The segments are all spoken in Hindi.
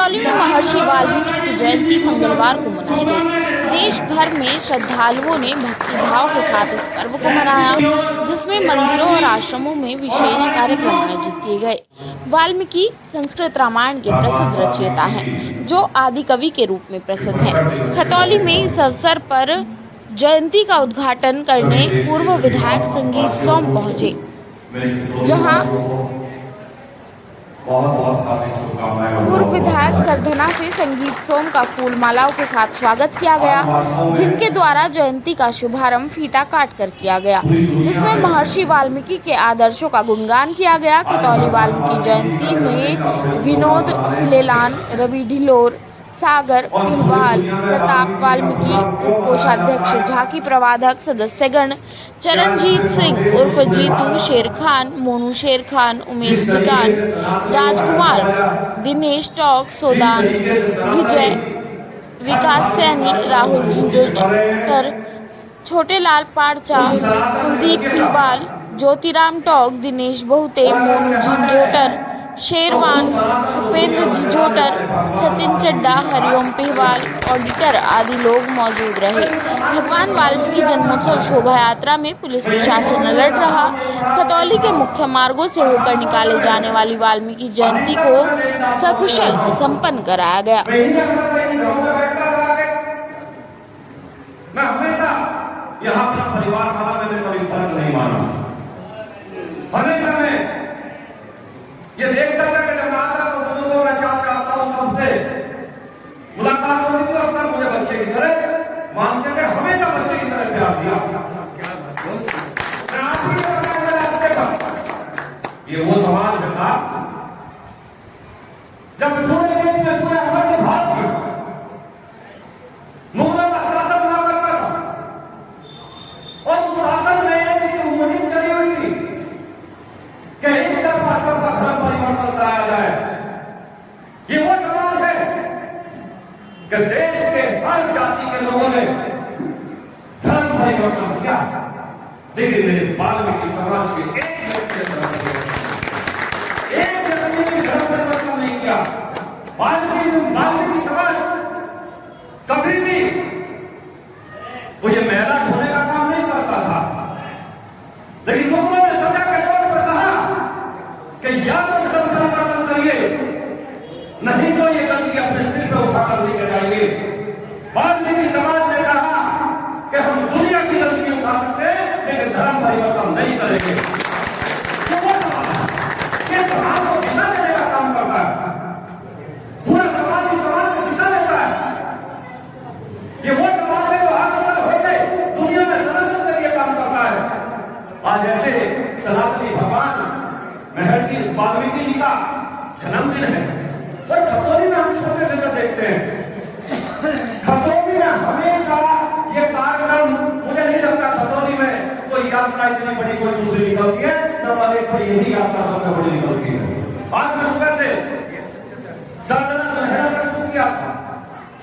खतौली में महर्षि वाल्मीकि की जयंती मंगलवार को मनाई गई। देश भर में श्रद्धालुओं ने भक्तिभाव के साथ इस पर्व को मनाया, जिसमें मंदिरों और आश्रमों में विशेष कार्यक्रम आयोजित किए गए। वाल्मीकि संस्कृत रामायण के प्रसिद्ध रचयिता हैं, जो आदि कवि के रूप में प्रसिद्ध हैं। खतौली में इस अवसर पर जयंती का उद्घाटन करने पूर्व विधायक संगीत सोम पहुंचे, जहां पूर्व विधायक सरधना से संगीत सोम का फूल मालाओं के साथ स्वागत किया गया, जिनके द्वारा जयंती का शुभारंभ फीता काट कर किया गया, जिसमें महर्षि वाल्मीकि के आदर्शों का गुणगान किया गया। खतौली वाल्मीकि जयंती में विनोद सिलेलान, रवि ढिलोर, सागर पिलवाल, प्रताप वाल्मीकि, कोषाध्यक्ष, झांकी प्रवाधक, सदस्यगण, चरणजीत सिंह उर्फ जीतू, शेर खान, मोनू शेर खान, उमेश जिगान, राजकुमार, दिनेश टॉक, सोदान, विजय, विकास सैनी, राहुल झिंझोटर, छोटे लाल पारचा, कुलदीप पिलवाल, ज्योतिराम टॉक, दिनेश बहुते, मोनू झिंझोटर, शेरवान, उपेंद्र झिंझोटर, सचिन चड्डा, हरिओम पिहवाल, ऑडिटर आदि लोग मौजूद रहे। भगवान वाल्मीकि जन्मोत्सव शोभा यात्रा में पुलिस प्रशासन अलर्ट रहा। खतौली के मुख्य मार्गों से होकर निकाले जाने वाली वाल्मीकि जयंती को सकुशल संपन्न कराया गया। मैं हमेशा यहाँ अपना परिवार वाला मैंने कभी फर्क नहीं माना। हमेशा मैं ये देखता था कि जब आता तो बुजुर्गों में चाहता हूँ सबसे मुलाकात होती थी और सब मुझे बच्चे की तरह मानते थे, हमेशा बच्चे की तरह प्यार दिया। मैं आपकी रास्ते पर ये वो समाज के साथ जब पूरे देश में पूरे अखंड भारत में मुगलों का शासन हुआ करता था और उस शासन में एक मुहिम चली हुई थी कि एक तरफा सबका धर्म परिवर्तन कराया जाए। ये वो समाज है कि देश के हर जाति के लोगों ने धर्म परिवर्तन किया, लेकिन मेरे वाल्मीकि समाज के एक व्यक्ति ने धर्म परिवर्तन नहीं किया। वाल्मीकि समाज कभी भी वो ये मेला ढोने का काम नहीं करता था, लेकिन लोगों ने सजा के तौर पर कहा कि या तो धर्म परिवर्तन करिए, नहीं तो ये गलती अपने सिर पे उठाकर लेकर जाइए। वाल्मीकि समाज ने कहा कि हम दुनिया की गलती उठा सकते हैं, लेकिन धर्म परिवर्तन नहीं करेंगे। तो वो समाज को दिशा देने का काम करता है, पूरा समाज इस समाज को दिशा देता है। ये वो समाज है जो आगे होते दुनिया में सनातन के लिए काम करता है। आज ऐसे सनातनी भगवान महर्षि वाल्मीकि जी का जन्मदिन है और खतौली में हम छोटे से देखते हैं। खतौली में हमेशा ये कार्यक्रम, मुझे नहीं लगता खतौली में कोई यात्रा इतनी बड़ी कोई दूसरी निकलती है, नंबर एक पर यही यात्रा सबसे बड़ी निकलती है। आज मैं सुबह से सरधना लहरा से शुरू किया था,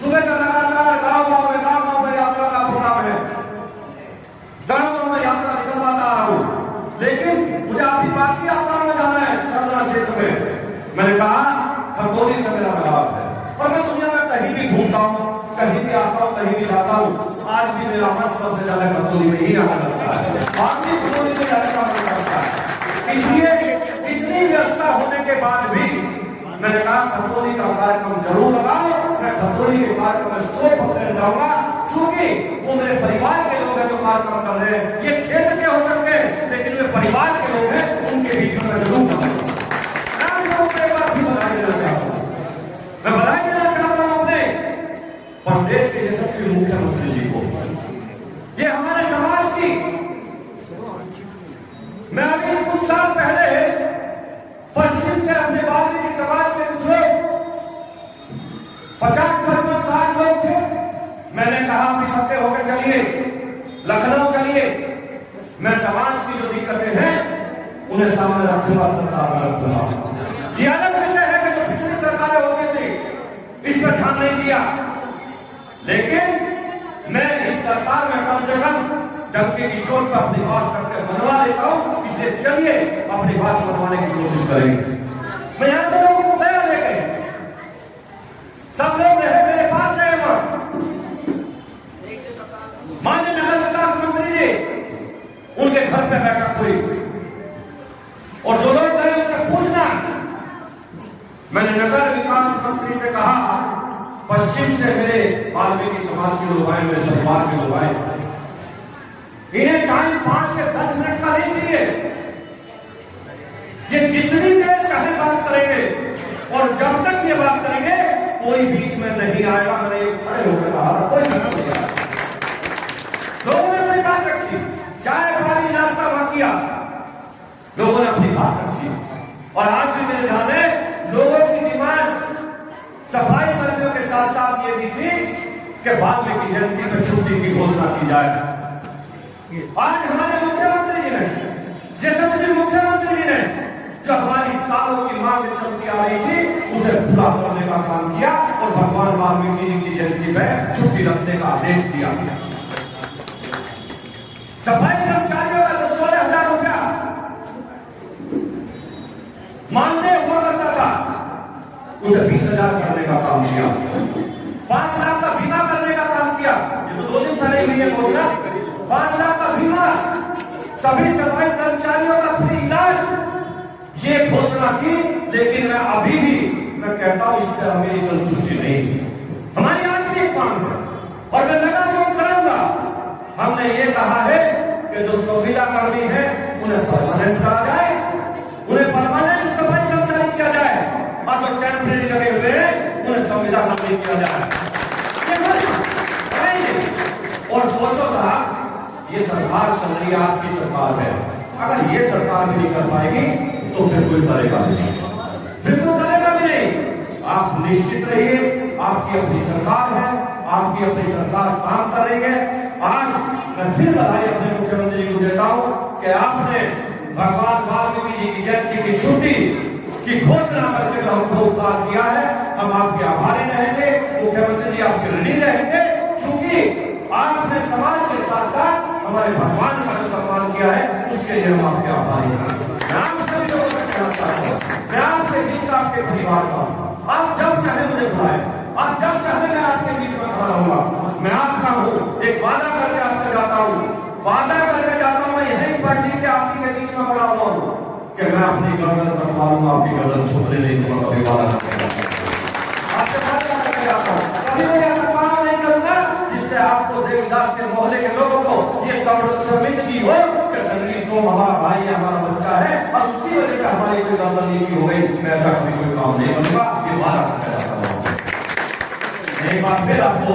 सुबह से लगातार गाँव में यात्रा का प्रोग्राम है, गाँव में यात्रा निकलवाता रहा हूँ, लेकिन मुझे अभी बाकी यात्रा में जाना है सरधना क्षेत्र में। मैंने कहा खतौली से मेरा लगाव है और मैं दुनिया में कहीं भी घूमता हूँ, कहीं भी आता हूँ, कहीं भी जाता हूँ, आज भी मेरा मन सबसे ज्यादा खतौली में ही आना लगता है। आज भी खतौली में जाने का मन करता है। इसलिए इतनी व्यवस्था होने के बाद भी मैंने कहा खतौली का कार्यक्रम जरूर लगाओ। मैं खतौली के कार्यक्रम में 100% जाऊंगा, क्योंकि वो मेरे परिवार के लोग हैं जो कार्यक्रम कर रहे हैं। ये क्षेत्र के हो सकते हैं, लेकिन वे परिवार के लोग हैं, उनके बीच में जरूर करूंगा। मैं बधाई देना चाहता हूं अपने प्रदेश के यशस्वी मुख्यमंत्री जी को। ये हमारे समाज की, मैं अभी कुछ साल पहले पश्चिम से अपने वाल्मीकि समाज के कुछ लोग 50-60 लोग थे। मैंने कहा इकट्ठे होकर चलिए लखनऊ चलिए, मैं समाज की जो दिक्कतें हैं उन्हें सामने रखूंगा, सरकार में रखूंगा। ये अलग विषय है कि जो पिछली सरकारें होती थी इस पर ध्यान नहीं दिया, लेकिन मैं इस सरकार में कम से कम डंके की चोट पर अपनी बात करके मनवा लेता हूं। इसलिए चलिए अपनी बात मनवाने की कोशिश करेंगे। मैं यहां से लोगों को बयान लेके नगर विकास मंत्री से कहा, पश्चिम से मेरे वाल्मीकि समाज के लोग आए, मेरे परिवार के लोग आए, इन्हें टाइम 5 से 10 मिनट का नहीं चाहिए। ये जितनी देर चाहे बात करेंगे, और जब तक ये बात करेंगे कोई बीच में नहीं आएगा। मैंने खड़े होकर कहा था, कोई नहीं आएगा। लोगों ने अपनी बात रखी, चाय पानी नाश्ता वहां किया, लोगों ने अपनी बात रखी। और आज भी मेरे ध्यान है, लोगों की डिमांड सफाई कर्मियों के साथ साथ ये भी थी कि वाल्मीकि जयंती पर छुट्टी की घोषणा की जाए। आज हमारे मुख्यमंत्री जी ने, यशस्वी मुख्यमंत्री जी ने, जो हमारी सालों की मांग चलती आ रही थी, उसे पूरा करने का काम किया और भगवान वाल्मीकि जी की जयंती पर छुट्टी रखने का आदेश दिया। सफाई कर्मचारियों का तो 16,000 रुपया मानदेय हुआ करता था, उसे 20,000 करने का काम किया। 5 लाख का बीमा करने का काम किया। ये तो 2 दिन पहले हुई है घोषणा। 5 लाख का बीमा, सभी सफाई कर्मचारियों का फ्री इलाज, ये घोषणा की। लेकिन मैं अभी भी कहता हूं, इससे मेरी संतुष्टि नहीं। हमारी आज की एक मांग है और मैं लगा जो करूंगा। हमने ये कहा है कि जो संविदा कर्मी है उन्हें परमानेंट करा जाए, उन्हें परमानेंट सफाई कर्मचारी किया जाए, और जो टेम्परेरी लगे हुए हैं उन्हें संविदा कर्मी किया जाए। और सोचो साहब, ये सरकार चल रही है, आपकी सरकार है। अगर ये सरकार भी नहीं कर पाएगी तो फिर कोई करेगा नहीं, फिर कोई करेगा भी नहीं। आप निश्चित रहिए, आपकी अपनी सरकार है, आपकी अपनी सरकार काम कर रही है। आज मैं फिर बधाई अपने मुख्यमंत्री जी को देता हूं कि आपने भगवान वाल्मीकि जी की जयंती की छुट्टी की घोषणा करके जो हमको उपकार किया है, हम आपके आभारी रहेंगे। मुख्यमंत्री जी आपके ऋणी रहेंगे, क्योंकि आपने समाज के साथ साथ हमारे भगवान का जो सम्मान किया है, उसके लिए हम आपके आभारी हैं। मैं आपके बीच का, आपके परिवार का, आप जब चाहे मुझे बुलाए, आप जब चाहे मैं आपके बीच में खड़ा रहूंगा। मैं आपका हूं, एक वादा करके आपसे जाता हूं, वादा करके जाता हूं। मैं यही पार्टी के आपके बीच में खड़ा हुआ हूं कि मैं अपनी गर्दन कटवा लूंगा, आपकी गर्दन छुपने नहीं दूंगा। कभी वादा करके आपसे वादा करके जाता हूं, कभी मैं ऐसा काम नहीं करूंगा जिससे आपको देवदास के मोहल्ले के लोगों को ये शर्मिंदगी हो कि संगीत सोम हमारा भाई, हमारा बच्चा है और उसकी वजह से हमारी कोई गर्दन नीची हो गई। मैं ऐसा कभी कोई काम नहीं करूंगा, ये वादा करके जाता हूं। एक बार फिर आपको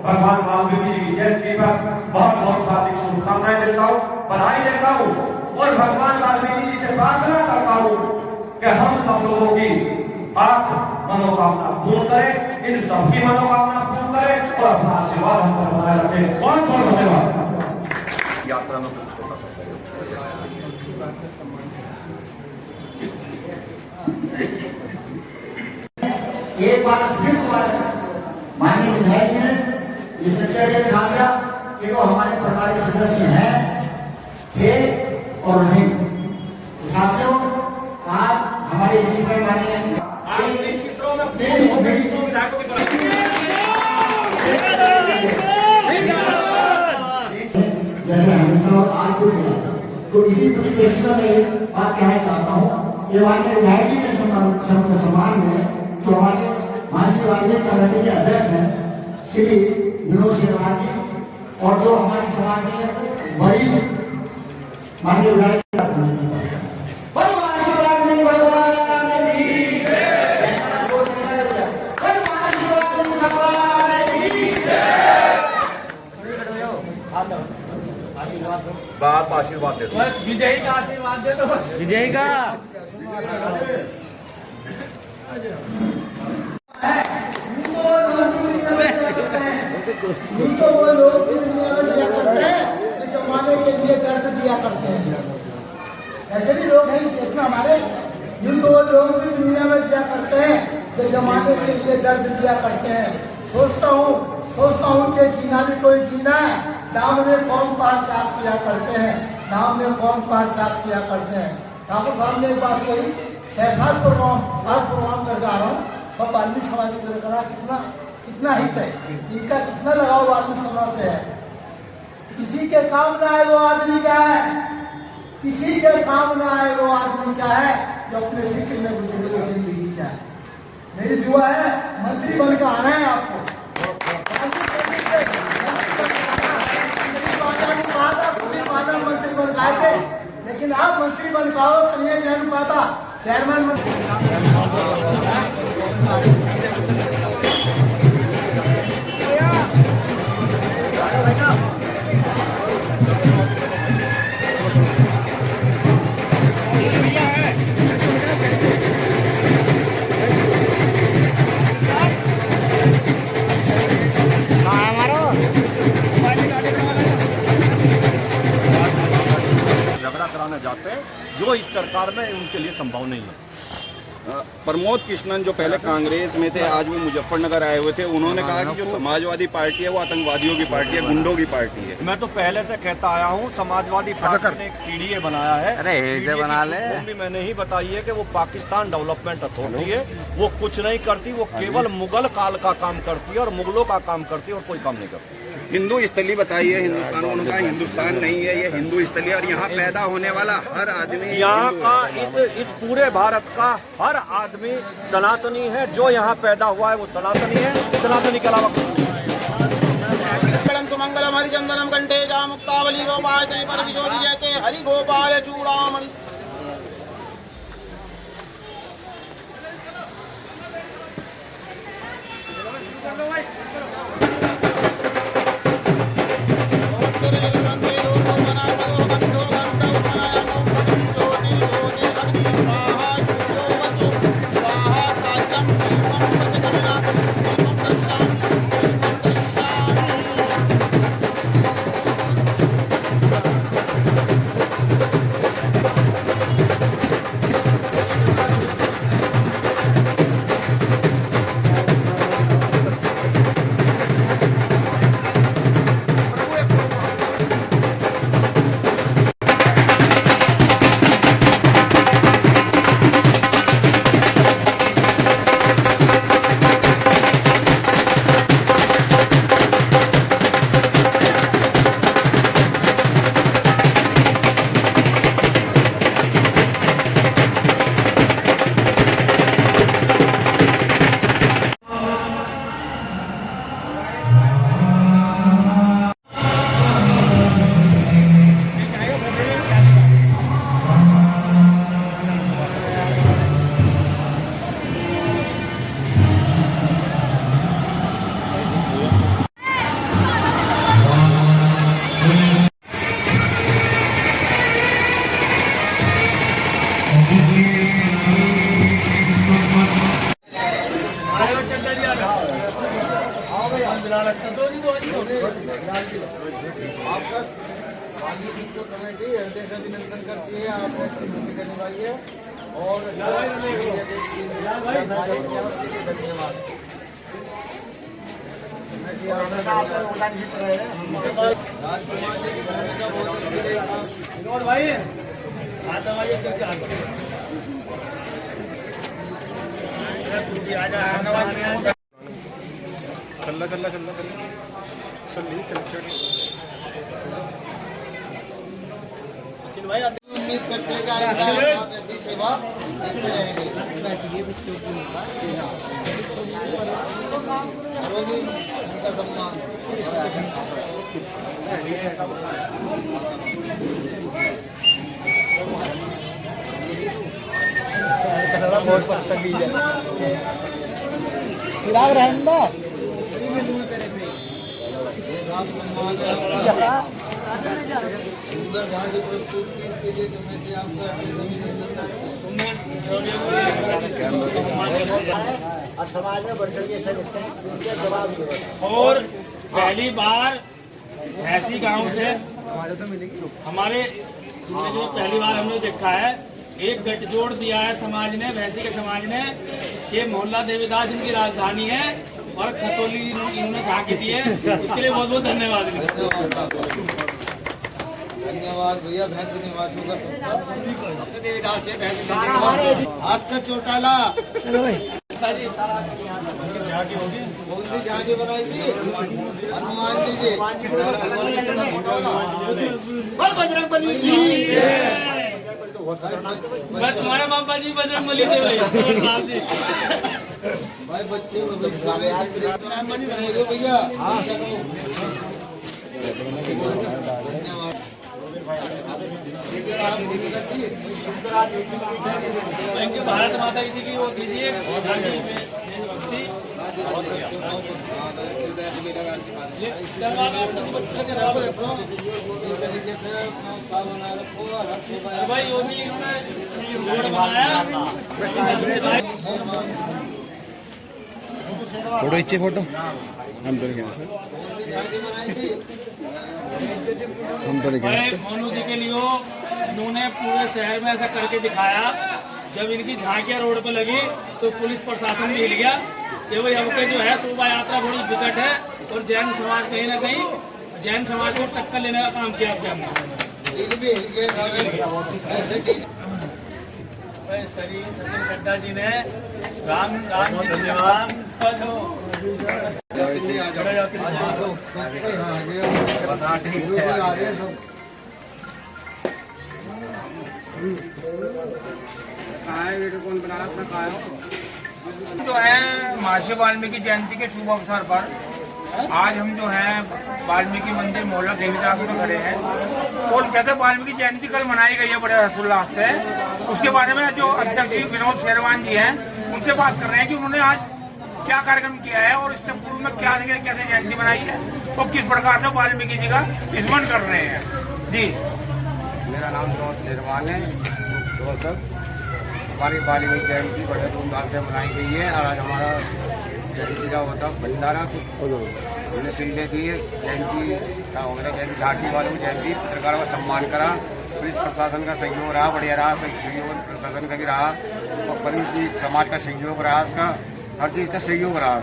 भगवान वाल्मीकि जी की जयंती पर बहुत बहुत हार्दिक शुभकामनाएं देता हूं, बधाई देता हूं और भगवान वाल्मीकि जी से प्रार्थना करता हूं कि हम सब लोगों की आप मनोकामना पूर्ण करें, इन सबकी मनोकामना पूर्ण करें और अपना आशीर्वाद हम पर बनाए रखें। बहुत बहुत धन्यवाद। यात्रा में एक बार फिर दोबारा माननीय विधायक जी ने ये सच्चाई दिखा दिया कि वो हमारे परिवार के सदस्य हैं, थे और नहीं। साथियों, आप हमारे बीच में माननीय जैसे हमेशा और आज को किया, तो इसी परिप्रेक्ष्य में बात कहना चाहता हूँ कि माननीय विधायक जी के सम्मान में जो हमारे मानसी वाल्मीकि कमेटी के अध्यक्ष हैं श्री विनोद श्रीवाल जी, और जो हमारे समाज के वरिष्ठ माननीय विधायक बाप आशीर्वाद दे दो, विजयी का आशीर्वाद दे दो, विजयी का। जिसको वो लोग दुनिया में दिया करते हैं जो जमाने के लिए दर्द दिया करते हैं। ऐसे भी लोग हैं जिसमें हमारे जिनको वो लोग भी दुनिया में दिया करते हैं जो जमाने के लिए दर्द दिया करते हैं। सोचता हूँ कि जीना भी कोई जीना है। नाम में कौन पार चाक किया करते हैं, नाम में कौन पार चाक किया करते हैं। ठाकुर साहब ने एक बात कही, 6-7 प्रोग्राम कर जा रहा हूँ, सब वाल्मीकि समाज के करा कितना हित है इनका, कितना लगाव वाल्मीकि समाज से है। किसी के काम ना आए वो आदमी क्या है, किसी के काम ना आए वो आदमी क्या है जो अपने फिक्र में गुजरे जिंदगी क्या है। मेरी दुआ है मंत्री बन के आना है आपको। मंत्री बन के आए थे, लेकिन आप मंत्री बन पाओ तो नहीं जान पाता चेयरमैन झगड़ा कराने जाते हैं जो इस सरकार में उनके लिए संभव नहीं है। प्रमोद कृष्णन जो पहले कांग्रेस में थे, आज वो मुजफ्फरनगर आए हुए थे, उन्होंने कहा कि जो समाजवादी पार्टी है वो आतंकवादियों की पार्टी है, गुंडों की पार्टी है। मैं तो पहले से कहता आया हूँ, समाजवादी पार्टी ने एक पीडीए बनाया है। अरे ऐसे बना ले। भी मैंने ही बताई है कि वो पाकिस्तान डेवलपमेंट अथॉरिटी है, वो कुछ नहीं करती, वो केवल मुगल काल का काम करती है और मुगलों का काम करती है और कोई काम नहीं करती। हिंदू स्थली बताई है हिंदुस्तान, उनका हिंदुस्तान नहीं है, ये हिंदू स्थली, और यहाँ पैदा होने वाला हर आदमी यहाँ हिंदू का है। इस पूरे भारत का हर आदमी सनातनी है। जो यहाँ पैदा हुआ है वो सनातनी है, सनातनी के अलावा मंगलम हरिचंदनम कंठे जा मुक्तावली गोपाल श्री पर विजोरी जयते हरि गोपाल चूड़ामणि। कमेटी हृदय से अभिनंदन करती है, आपने अच्छी भूमिका निभाई है और धन्यवाद। उम्मीद करते हैं कि आप ऐसी सेवा देते रहेंगे। करोगे उनका सम्मान। चिराग रहंदा सुंदर झांकी प्रस्तुत की, इसके लिए कमेटी आपका और समाज में बढ़ चढ़ के हिस्सा लेते हैं, उनके जवाब दो। और पहली बार ऐसी गांव से हमारे जिंदगी में पहली बार हमने देखा है, एक गठजोड़ दिया है समाज ने, वैसी के समाज ने, कि मोहल्ला देवीदास इनकी राजधानी है और खतौली इन्होंने झांकी दी है। इसके लिए बहुत बहुत धन्यवाद। धन्यवाद भैया। भैंसी निवासियों का सबका देवीदास है, भास्कर चौटाला कौन सी झांकी बनाई थी? हनुमान जी की। बजरंगबली जी। बस तुम्हारे पापा जी बजरंगबली थे भाई। भाई बच्चे भैया थैंक यू। भारत माता जी की वो दीजिए देशभक्ति। भाई वो भी इन्होंने रोड बनाया। फोटो इच्छे फोटो हम तो नहीं भाई मोनू जी के लिए इन्होंने पूरे शहर में ऐसा करके दिखाया। जब इनकी झांकियां रोड पे लगी तो पुलिस प्रशासन भी हिल गया कि भाई अब के जो है शोभा यात्रा बड़ी विकट है और जैन समाज कहीं ना कहीं जैन समाज को टक्कर लेने का काम किया आपके हमने। सचिन चड्डा जी ने राम जी के सम्मान पर जो है महर्षि वाल्मीकि जयंती के शुभ अवसर पर आज हम जो है वाल्मीकि मंदिर मोहल्ला देवीदास में खड़े हैं और जैसे वाल्मीकि जयंती कल मनाई गई है बड़े हर्षोल्लास से, उसके बारे में जो अध्यक्ष जी विनोद शेरवान जी हैं उनसे बात कर रहे हैं कि उन्होंने आज क्या कार्यक्रम किया है और इससे पूर्व में क्या कैसे जयंती मनाई है और किस प्रकार से वाल्मीकि जी का स्मरण कर रहे हैं। जी मेरा नाम विनोद शेरवान है। हमारी वाल्मीकि जयंती बड़े धूमधाम से मनाई गई है और आज हमारा जयंती का होता भंडारा हमने सिले दिए जयंती का हो गया, जयंती झांकी वालों की जयंती पत्रकारों का सम्मान करा। पुलिस प्रशासन का सहयोग रहा, बढ़िया रहा, सहयोग प्रशासन का भी रहा और पुलिस समाज का सहयोग रहा, उसका हर चीज का सहयोग रहा।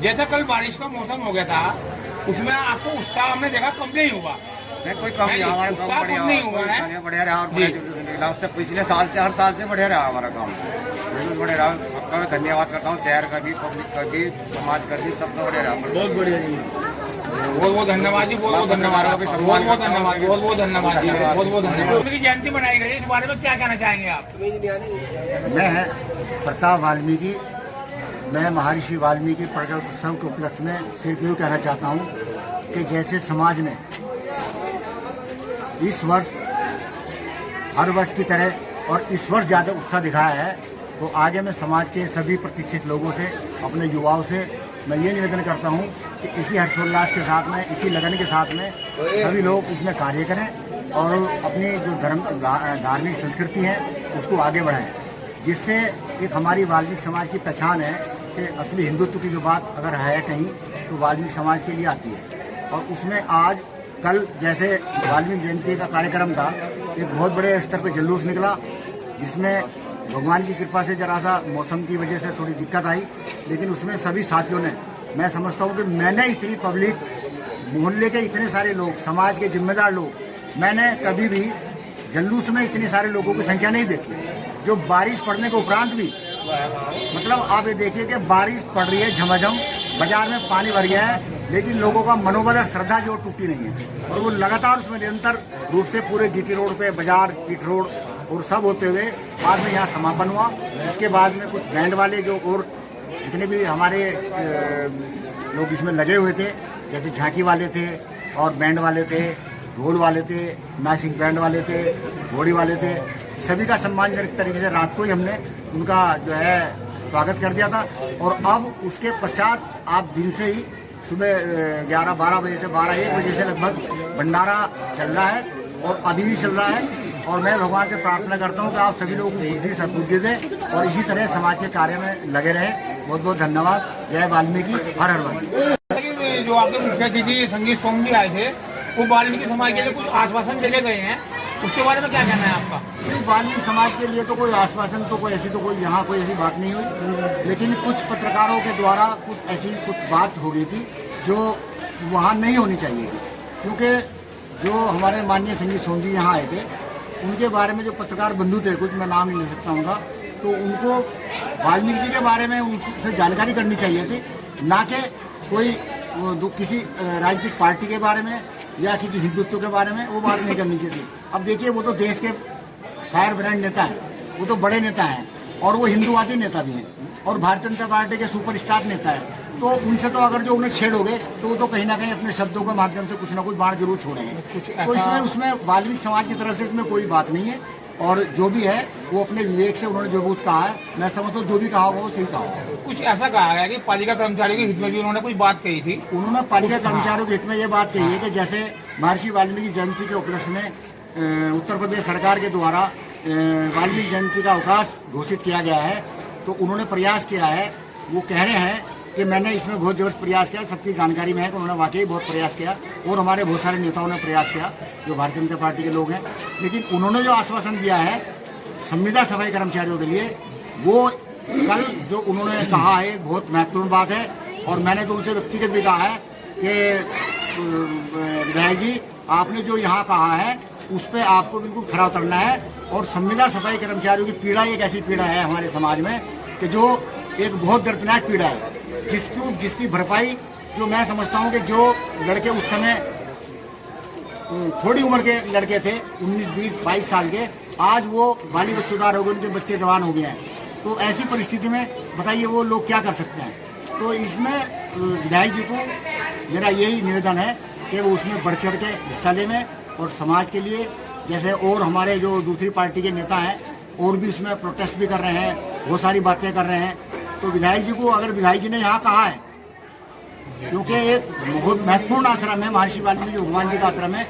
जैसा कल बारिश का मौसम हो गया था उसमें आपको उत्साह हमने देखा कम नहीं हुआ। नहीं कोई कम नहीं, हमारा काम बढ़िया नहीं हुआ है, बढ़िया रहा और उससे पिछले साल से हर साल से बढ़िया रहा हमारा काम, बिल्कुल बढ़िया रहा। सबका मैं धन्यवाद करता हूँ, शहर का भी, पब्लिक का भी, समाज का भी, सबका बढ़िया रहा। बहुत बढ़िया जी, बहुत धन्यवाद जी, बहुत धन्यवाद, बहुत धन्यवाद, बहुत धन्यवाद जी, बहुत धन्यवाद। जयंती मनाई गई, इस बारे में क्या कहना चाहेंगे आप? मैं प्रताप वाल्मीकि, मैं महर्षि वाल्मीकि प्रकट उत्सव के उपलक्ष्य में सिर्फ यूँ कहना चाहता हूँ कि जैसे समाज ने इस वर्ष हर वर्ष की तरह और इस वर्ष ज़्यादा उत्साह दिखाया है, तो आगे मैं समाज के सभी प्रतिष्ठित लोगों से, अपने युवाओं से मैं ये निवेदन करता हूँ कि इसी हर्षोल्लास के साथ में, इसी लगन के साथ में सभी लोग इसमें कार्य करें और अपनी जो धार्मिक संस्कृति है उसको आगे बढ़ाएं, जिससे एक हमारी वाल्मीकि समाज की पहचान है कि असली हिंदुत्व की जो बात अगर है कहीं तो वाल्मीकि समाज के लिए आती है। और उसमें आज कल जैसे वाल्मीकि जयंती का कार्यक्रम था, एक बहुत बड़े स्तर पर जुलूस निकला, जिसमें भगवान की कृपा से जरा सा मौसम की वजह से थोड़ी दिक्कत आई, लेकिन उसमें सभी साथियों ने, मैं समझता हूँ कि मैंने इतनी पब्लिक, मोहल्ले के इतने सारे लोग, समाज के जिम्मेदार लोग, मैंने कभी भी जुलूस में इतने सारे लोगों की संख्या नहीं देखी। जो बारिश पड़ने के उपरांत भी, मतलब आप ये देखिए कि बारिश पड़ रही है झमाझम, बाजार में पानी भर गया है, लेकिन लोगों का मनोबल और श्रद्धा जो टूटी नहीं है और वो लगातार उसमें निरंतर रूप से पूरे जीटी रोड पे, बाजार, कीट रोड और सब होते हुए बाद में यहाँ समापन हुआ। उसके बाद में कुछ बैंड वाले जो और जितने भी हमारे लोग इसमें लगे हुए थे, जैसे झांकी वाले थे और बैंड वाले थे, ढोल वाले थे, नासिक बैंड वाले थे, घोड़ी वाले थे, सभी का सम्मानजनक तरीके से रात को ही हमने उनका जो है स्वागत कर दिया था। और अब उसके पश्चात आप दिन से ही सुबह 11-12 बजे से 12-1 बजे से लगभग भंडारा चल रहा है और अभी भी चल रहा है। और मैं भगवान से प्रार्थना करता हूँ कि आप सभी लोगों को बुद्धि सद्बुद्धि दें और इसी तरह समाज के कार्य में लगे रहें। बहुत बहुत धन्यवाद। जय वाल्मीकि, हर हर वाल्मीकि। जो आपके मुख्य अतिथि संगीत सोम जी आए थे, वो वाल्मीकि समाज के लिए कुछ आश्वासन दिए गए हैं, उसके बारे में क्या कहना है आपका? वाल्मीकि समाज के लिए तो कोई आश्वासन तो कोई यहाँ कोई ऐसी बात नहीं हुई, लेकिन कुछ पत्रकारों के द्वारा कुछ बात हो गई थी जो वहाँ नहीं होनी चाहिए थी, क्योंकि जो हमारे माननीय संगीत सोम जी यहाँ आए थे, उनके बारे में जो पत्रकार बंधु थे, कुछ मैं नाम नहीं ले सकता हूँ, तो उनको वाल्मीकि जी के बारे में उनसे जानकारी करनी चाहिए थी, ना कि कोई किसी राजनीतिक पार्टी के बारे में या किसी हिंदुत्व के बारे में वो बात नहीं करनी चाहिए थी। अब देखिए, वो तो देश के फायर ब्रांड नेता हैं, वो तो बड़े नेता हैं, और वो हिंदूवादी नेता भी हैं और भारतीय जनता पार्टी के सुपरस्टार नेता है। तो उनसे तो अगर जो उन्हें छेड़ोगे तो वो तो कहीं ना कहीं अपने शब्दों के माध्यम से कुछ ना कुछ बाण जरूर छोड़ेंगे। तो इसमें उसमें वाल्मीकि समाज की तरफ से इसमें कोई बात नहीं है और जो भी है वो अपने विवेक से उन्होंने जो कुछ कहा है, मैं समझता हूँ जो भी कहा वो सही कहा। कुछ ऐसा कहा गया कि पालिका कर्मचारियों के हित में भी उन्होंने कुछ बात कही थी। उन्होंने पालिका कर्मचारियों के हित में ये बात कही है कि जैसे महर्षि वाल्मीकि जयंती के उपलक्ष्य में उत्तर प्रदेश सरकार के द्वारा वाल्मीकि जयंती का अवकाश घोषित किया गया है, तो उन्होंने प्रयास किया है। वो कह रहे हैं कि मैंने इसमें बहुत जबरदस्त प्रयास किया, सबकी जानकारी में है कि उन्होंने वाकई बहुत प्रयास किया और हमारे बहुत सारे नेताओं ने प्रयास किया जो भारतीय जनता पार्टी के लोग हैं। लेकिन उन्होंने जो आश्वासन दिया है संविदा सफाई कर्मचारियों के लिए, वो कल जो उन्होंने कहा है बहुत महत्वपूर्ण बात है। और मैंने तो उनसे व्यक्तिगत भी कहा है कि विधायक जी आपने जो यहाँ कहा है उस पर आपको बिल्कुल खरा उतरना है। और संविदा सफाई कर्मचारियों की पीड़ा एक ऐसी पीड़ा है हमारे समाज में कि जो एक बहुत दर्दनाक पीड़ा है, जिसकी भरपाई जो मैं समझता हूँ कि जो लड़के उस समय थोड़ी उम्र के लड़के थे 19, 20, 22 साल के, आज वो बाली बच्चेदार हो गए, उनके बच्चे जवान हो गए हैं। तो ऐसी परिस्थिति में बताइए वो लोग क्या कर सकते हैं। तो इसमें विधायक जी को मेरा यही निवेदन है कि वो उसमें बढ़ चढ़ के हिस्सा लें और समाज के लिए, जैसे और हमारे जो दूसरी पार्टी के नेता हैं और भी उसमें प्रोटेस्ट भी कर रहे हैं, बहुत सारी बातें कर रहे हैं। तो विधायक जी को, अगर विधायक जी ने यहाँ कहा है, क्योंकि एक बहुत महत्वपूर्ण आश्रम है महर्षि वाल्मीकि भगवान जी का आश्रम है,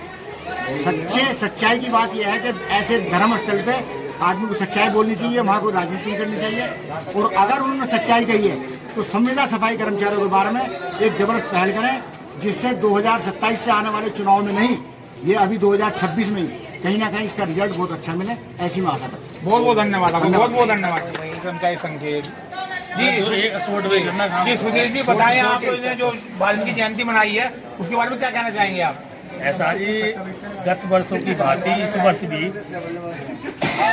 सच्चाई की बात यह है कि ऐसे धर्म स्थल पे आदमी को सच्चाई बोलनी चाहिए, वहाँ को राजनीति करनी चाहिए। और अगर उन्होंने सच्चाई कही है तो संविदा सफाई कर्मचारियों के बारे में एक जबरदस्त पहल करें, जिससे 2027 से आने वाले चुनाव में नहीं, ये अभी 2026 में ही कहीं ना कहीं इसका रिजल्ट बहुत अच्छा मिले, ऐसी मैं आशा करता हूँ। बहुत बहुत धन्यवाद आपको, बहुत बहुत धन्यवाद कर्मचारी संघ के जी। सुधीर जी बताएं, आपने जो वाल्मीकि जयंती मनाई है उसके बारे में क्या कहना चाहेंगे आप? ऐसा जी, गत वर्षों की भांति इस वर्ष भी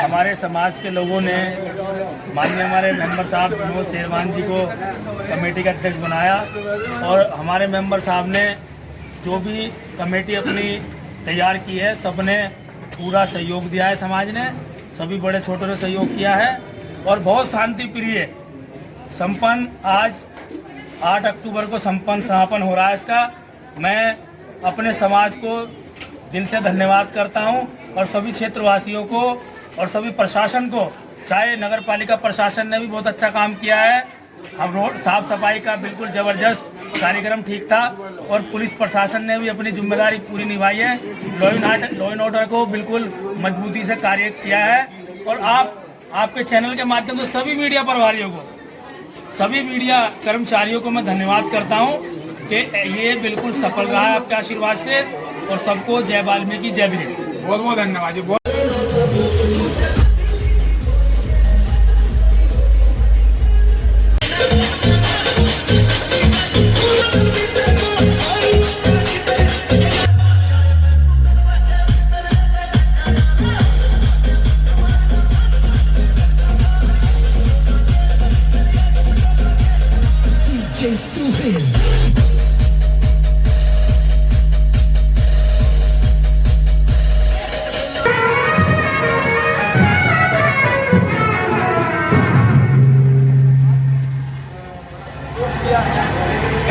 हमारे समाज के लोगों ने माननीय हमारे मेंबर साहब विनोद शेरवान जी को कमेटी का अध्यक्ष बनाया और हमारे मेंबर साहब ने जो भी कमेटी अपनी तैयार की है, सबने पूरा सहयोग दिया है। समाज ने, सभी बड़े छोटों ने सहयोग किया है और बहुत शांति प्रिय संपन्न, आज 8 अक्टूबर को समापन हो रहा है इसका। मैं अपने समाज को दिल से धन्यवाद करता हूं और सभी क्षेत्रवासियों को और सभी प्रशासन को, चाहे नगर पालिका प्रशासन ने भी बहुत अच्छा काम किया है। हम रोड साफ सफाई का बिल्कुल जबरदस्त कार्यक्रम ठीक था और पुलिस प्रशासन ने भी अपनी जिम्मेदारी पूरी निभाई है। लॉ एंड ऑर्डर को बिल्कुल मजबूती से कार्य किया है। और आपके चैनल के माध्यम से सभी मीडिया प्रभारियों को, सभी मीडिया कर्मचारियों को मैं धन्यवाद करता हूं कि ये बिल्कुल सफल रहा है आपके आशीर्वाद से। और सबको जय वाल्मीकि, जय भीम। बहुत बहुत धन्यवाद जी।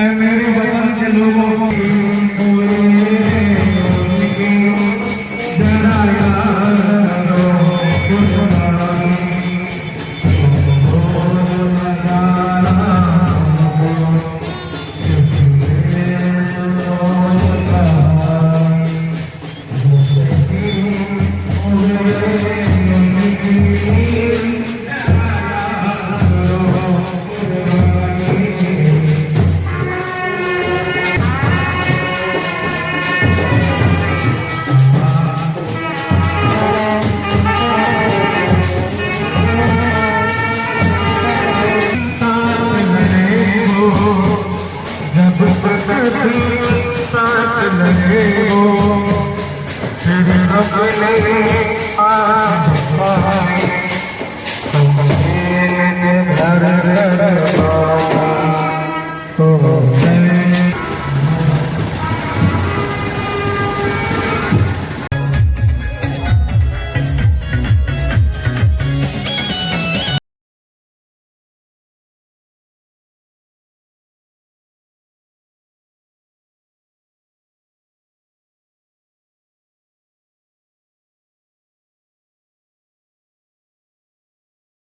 मेरे वतन के लोगों की जरा साथ लगे हो फिर अपने घर